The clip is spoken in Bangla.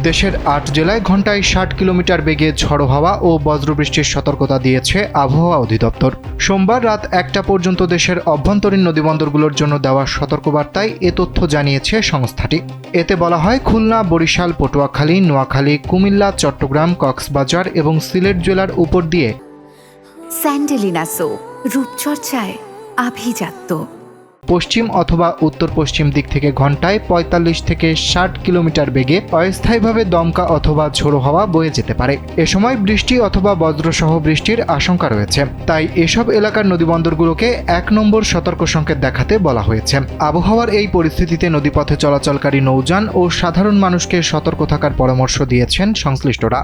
দেশের ৮ জেলায় ঘন্টায় ৬০ কিলোমিটার বেগে ঝড়ো হাওয়া ও বজ্রবৃষ্টির সতর্কতা দিয়েছে আবহাওয়া অধিদপ্তর। সোমবার রাত ১টা পর্যন্ত দেশের অভ্যন্তরীণ নদীবন্দরগুলোর জন্য দেওয়া সতর্কবার্তায় এ তথ্য জানিয়েছে সংস্থাটি। এতে বলা হয়, খুলনা, বরিশাল, পটুয়াখালী, নোয়াখালী, কুমিল্লা, চট্টগ্রাম, কক্সবাজার এবং সিলেট জেলার উপর দিয়ে স্যান্ডেলিনা সো রূপচর্চায় আভিজাত্য। পশ্চিম অথবা উত্তর পশ্চিম দিক থেকে ঘন্টায় ৪৫ থেকে ৬০ কিলোমিটার বেগে অস্থায়ীভাবে দমকা অথবা ঝোড়ো হাওয়া বয়ে যেতে পারে। এ সময় বৃষ্টি অথবা বজ্রসহ বৃষ্টির আশঙ্কা রয়েছে। তাই এসব এলাকার নদীবন্দরগুলোকে ১ নম্বর সতর্ক সংকেত দেখাতে বলা হয়েছে। আবহাওয়ার এই পরিস্থিতিতে নদীপথে চলাচলকারী নৌযান ও সাধারণ মানুষকে সতর্ক থাকার পরামর্শ দিয়েছেন সংশ্লিষ্টরা।